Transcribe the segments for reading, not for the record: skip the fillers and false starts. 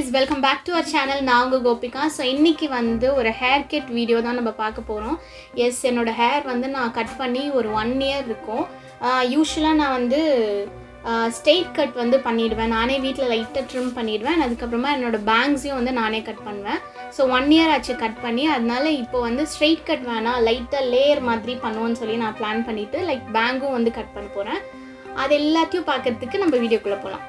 guys, welcome back to our channel. நான் உங்க Gopika. So இன்னைக்கு வந்து ஒரு ஹேர் கட் வீடியோ தான் நம்ம பார்க்க போகிறோம். எஸ், என்னோடய ஹேர் வந்து நான் கட் பண்ணி ஒரு 1 year இருக்கும். யூஸ்வலாக நான் வந்து ஸ்ட்ரெயிட் கட் வந்து பண்ணிவிடுவேன். நானே வீட்டில் லைட்டாக ட்ரிம் பண்ணிவிடுவேன். அதுக்கப்புறமா என்னோடய பேங்க்ஸையும் வந்து நானே கட் பண்ணுவேன். ஸோ 1 year ஆச்சு கட் பண்ணி. அதனால இப்போ வந்து ஸ்ட்ரெயிட் கட் வேணாம், லைட்டாக லேயர் மாதிரி பண்ணுவோன்னு சொல்லி நான் பிளான் பண்ணிவிட்டு லைக் பேங்கும் வந்து கட் பண்ண போகிறேன். அது எல்லாத்தையும் பார்க்குறதுக்கு நம்ம வீடியோக்குள்ளே போகலாம்.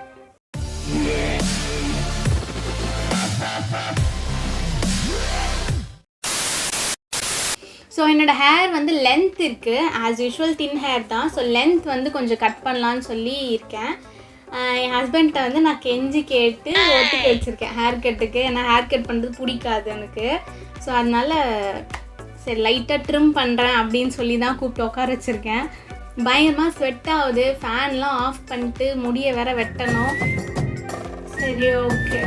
ஸோ என்னோடய ஹேர் வந்து லென்த் இருக்குது. ஆஸ் யூஷுவல் தின் ஹேர் தான். ஸோ லென்த் வந்து கொஞ்சம் கட் பண்ணலான்னு சொல்லி இருக்கேன். என் ஹஸ்பண்ட்டை வந்து நான் கெஞ்சி கேட்டு ஒத்துக்க வச்சுருக்கேன் ஹேர் கட்டுக்கு. ஏன்னா ஹேர் கட் பண்ணுறது பிடிக்காது எனக்கு. ஸோ அதனால் சரி லைட்டாக ட்ரிம் பண்ணுறேன் அப்படின்னு சொல்லி தான் கூப்பிட்டு உட்கார வச்சுருக்கேன். பயங்கரமாக ஸ்வெட் ஆகுது. ஃபேன்லாம் ஆஃப் பண்ணிட்டு முடியை வேற வெட்டணும். சரி, ஓகே.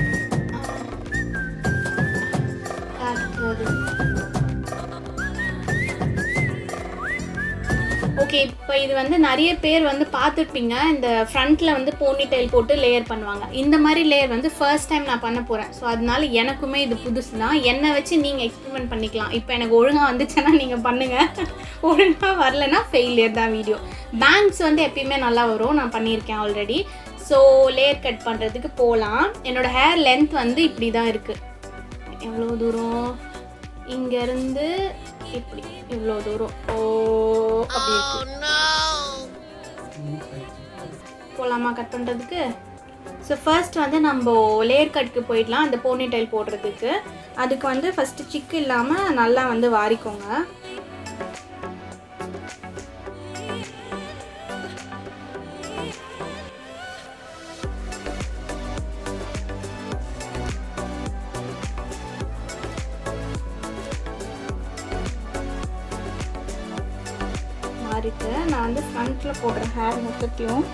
ஓகே, இப்போ இது வந்து நிறைய பேர் வந்து பார்த்துருப்பீங்க. இந்த ஃப்ரண்ட்டில் வந்து போனி டைல் போட்டு லேயர் பண்ணுவாங்க. இந்த மாதிரி லேயர் வந்து ஃபர்ஸ்ட் டைம் நான் பண்ண போகிறேன். ஸோ அதனால எனக்குமே இது புதுசு தான். என்னை வச்சு நீங்கள் எக்ஸ்பெரிமெண்ட் பண்ணிக்கலாம். இப்போ எனக்கு ஒழுங்காக வந்துச்சுன்னா நீங்கள் பண்ணுங்கள், ஒழுங்காக வரலைன்னா ஃபெயிலியர் தான் வீடியோ. பேங்க்ஸ் வந்து எப்பயுமே நல்லா வரும், நான் பண்ணியிருக்கேன் ஆல்ரெடி. ஸோ லேயர் கட் பண்ணுறதுக்கு போகலாம். என்னோடய ஹேர் லென்த் வந்து இப்படி தான் இருக்குது. எவ்வளோ தூரம்? இங்கேருந்து இப்படி இவ்வளோ தூரம். ஓ, அப்படி போகலாமா கட் பண்ணுறதுக்கு? ஸோ ஃபர்ஸ்ட் வந்து நம்ம லேயர் கட்டுக்கு போயிடலாம். அந்த போனி டைல் போடுறதுக்கு அதுக்கு வந்து ஃபஸ்ட்டு சிக்கு இல்லாமல் நல்லா வந்து வாரிக்கோங்க. நான் வந்து ஃப்ரண்ட்டில் போடுற ஹேர் மொத்தத்தையும்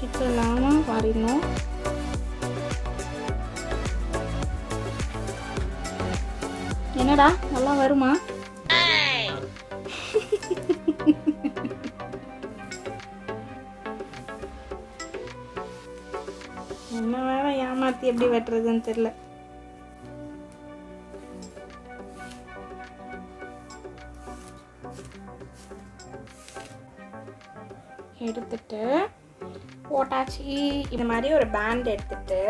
சிக்கலாமல் வரையணும். என்னடா நல்லா வருமா? என்ன வேற ஏமாற்றி எப்படி வெட்டுறதுன்னு தெரியல. எடுத்துட்டு போட்டாச்சு. இந்த மாதிரி ஒரு பேண்ட் எடுத்துட்டு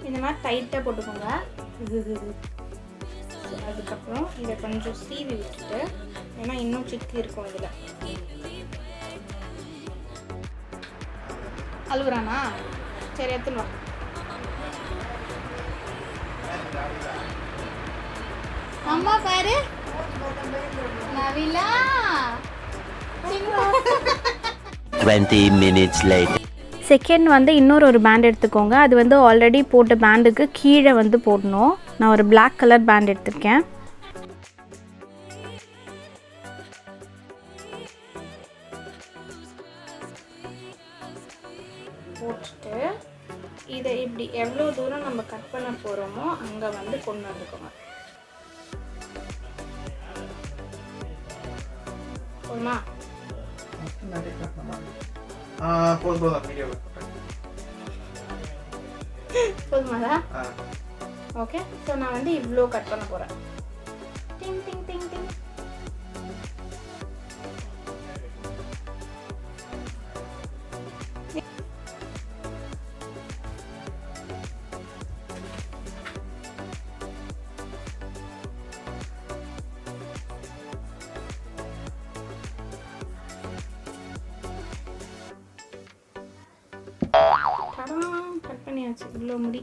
இந்த மாதிரி டைட்டாக போட்டுக்கோங்க. அதுக்கப்புறம் இதை கொஞ்சம் சீவி விட்டுட்டு, ஏன்னா இன்னும் சிக்கு இருக்கும் இதில். அழுகுறானா? சரி, எடுத்துன்னு வா. அம்மா பாரு, நவிலா 20 minutes later. செகண்ட் வந்து இன்னொரு பேண்ட் எடுத்துக்கோங்க. அது வந்து ஆல்ரெடி போட்ட பேண்டுக்கு கீழே வந்து போடணும். நான் ஒரு பிளாக் கலர் பேண்ட் எடுத்திருக்கேன். போட்டுட்டு இதை இப்படி எவ்வளோ தூரம் நம்ம கட் பண்ண போகிறோமோ அங்கே வந்து கொண்டு வந்துக்கோங்க. போதுமா? போதுமாடா? ஓகே. ஸோ நான் வந்து இவ்வளோ கட் பண்ண போகிறேன். டிங் டிங் டிங் டிங். கட் பண்ணியாச்சு இவ்வளோ முடி.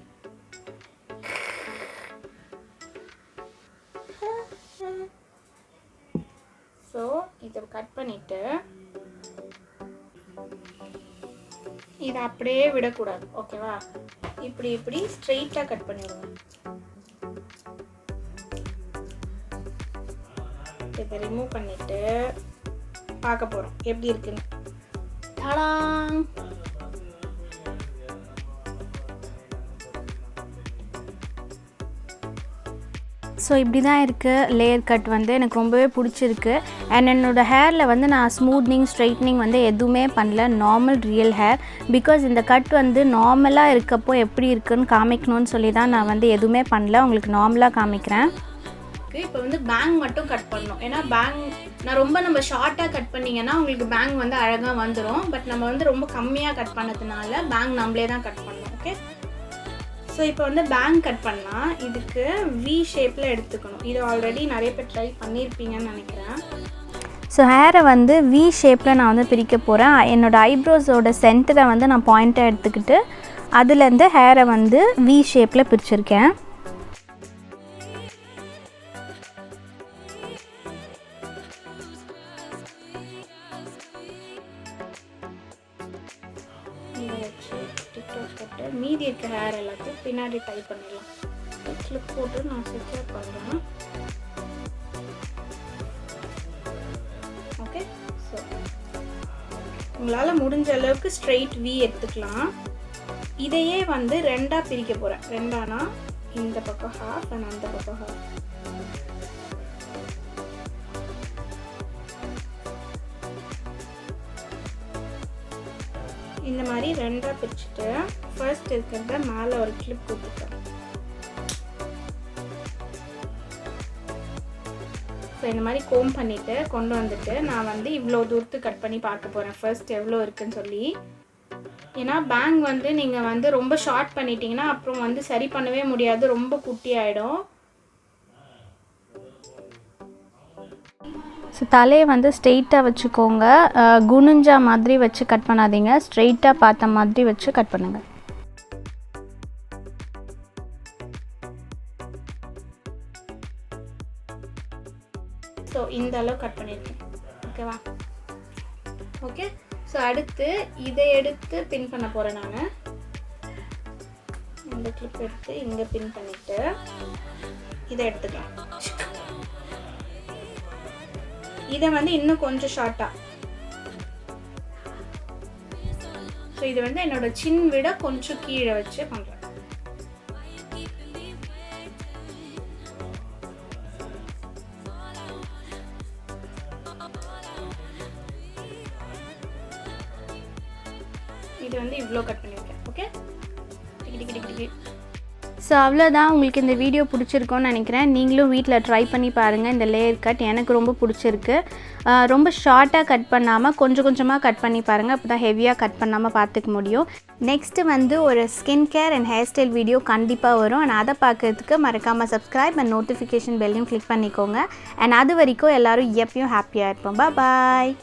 ஸோ இதை கட் பண்ணிவிட்டு இதை அப்படியே விடக்கூடாது, ஓகேவா? இப்படி இப்படி ஸ்ட்ரெயிட்டாக கட் பண்ணிடுங்க. இதை ரிமூவ் பண்ணிவிட்டு பார்க்க போகிறோம் எப்படி இருக்குன்னு. தடாங்! ஸோ இப்படி தான் இருக்குது லேயர் கட் வந்து எனக்கு ரொம்பவே பிடிச்சிருக்கு. அண்ட் என்னோடய ஹேரில் வந்து நான் ஸ்மூத்னிங் ஸ்ட்ரைட்னிங் வந்து எதுவுமே பண்ணல, நார்மல் ரியல் ஹேர். பிகாஸ் இந்த கட் வந்து நார்மலாக இருக்கப்போ எப்படி இருக்குன்னு காமிக்கணும்னு சொல்லி தான் நான் வந்து எதுவுமே பண்ணல, உங்களுக்கு நார்மலாக காமிக்கிறேன். இப்போ வந்து பேங் மட்டும் கட் பண்ணணும். ஏன்னா பேங் நம்ம ஷார்ட்டாக கட் பண்ணிங்கன்னா உங்களுக்கு பேங் வந்து அழகாக வந்துடும். பட் நம்ம வந்து ரொம்ப கம்மியாக கட் பண்ணதுனால பேங் நம்மளே தான் கட் பண்ணணும். ஓகே, ஸோ இப்போ வந்து பேங் கட் பண்ணால் இதுக்கு வி ஷேப்பில் எடுத்துக்கணும். இது ஆல்ரெடி நிறைய பேர் ட்ரை பண்ணியிருப்பீங்கன்னு நினைக்கிறேன். ஸோ ஹேரை வந்து வி ஷேப்பில் நான் வந்து பிரிக்க போகிறேன். என்னோடய ஐப்ரோஸோட சென்டரை வந்து நான் பாயிண்ட்டாக எடுத்துக்கிட்டு அதுலேருந்து ஹேரை வந்து வி ஷேப்பில் பிரிச்சிருக்கேன். மீதி இருக்க ஹேர் எல்லாத்தையும் பின்னாடி டை பண்ணிடலாம். கிளிப் போட்டு நான் செக்யூர் பண்ணுறேன். ஓகே, ஸோ உங்களால் முடிஞ்ச அளவுக்கு ஸ்ட்ரெயிட் வி எடுத்துக்கலாம். இதையே வந்து ரெண்டாக பிரிக்க போகிறேன். ரெண்டானா இந்த பக்கம் ஹாஃப் அண்ட் அந்த பக்கம் ஹாஃப். இந்த மாதிரி ரெண்டாக பிரிச்சுட்டு ஃபர்ஸ்ட் இருக்கிறத மேலே ஒரு கிளிப் கொடுத்துட்டேன். ஸோ இந்த மாதிரி கோம் பண்ணிவிட்டு கொண்டு வந்துட்டு நான் வந்து இவ்வளோ தூரத்துக்கு கட் பண்ணி பார்க்க போகிறேன் ஃபர்ஸ்ட் எவ்வளோ இருக்குன்னு சொல்லி. ஏன்னா பேங் வந்து நீங்கள் வந்து ரொம்ப ஷார்ட் பண்ணிட்டீங்கன்னா அப்புறம் வந்து சரி பண்ணவே முடியாது, ரொம்ப குட்டி ஆகிடும். ஸோ தலையை வந்து ஸ்ட்ரெயிட்டாக வச்சுக்கோங்க, குனிஞ்சா மாதிரி வச்சு கட் பண்ணாதீங்க, ஸ்ட்ரெயிட்டாக பார்த்த மாதிரி வச்சு கட் பண்ணுங்கள். ஸோ இந்த அளவு கட் பண்ணியிருக்கேன், ஓகேவா? ஓகே, ஸோ அடுத்து இதை எடுத்து பின் பண்ண போகிறேன். நான் இந்த கிளிப் எடுத்து இங்கே பின் பண்ணிவிட்டு இதை எடுத்துக்கலாம். இதை வந்து இன்னும் கொஞ்சம் ஷார்ட்டாக, ஸோ இது வந்து என்னோட சின் விட கொஞ்சம் கீழே வச்சு பண்ணுறேன். இது வந்து இவ்வளோ கட் பண்ணியிருக்கேன். ஓகே, ஸோ அவ்வளோதான். உங்களுக்கு இந்த வீடியோ பிடிச்சிருக்கோன்னு நினைக்கிறேன். நீங்களும் வீட்டில் ட்ரை பண்ணி பாருங்கள். இந்த லேயர் கட் எனக்கு ரொம்ப பிடிச்சிருக்கு. ரொம்ப ஷார்ட்டாக கட் பண்ணாமல் கொஞ்சம் கொஞ்சமாக கட் பண்ணி பாருங்கள், அப்போ தான் ஹெவியாக கட் பண்ணாமல் பார்த்துக்க முடியும். நெக்ஸ்ட்டு வந்து ஒரு skin care and hair style video கண்டிப்பாக வரும். அண்ட் அதை பார்க்குறதுக்கு மறக்காமல் சப்ஸ்கிரைப் அண்ட் நோட்டிஃபிகேஷன் பெல்லையும் கிளிக் பண்ணிக்கோங்க. அண்ட் அது வரைக்கும் எல்லோரும் எப்பயும் ஹாப்பியாக இருப்போம். பாய்.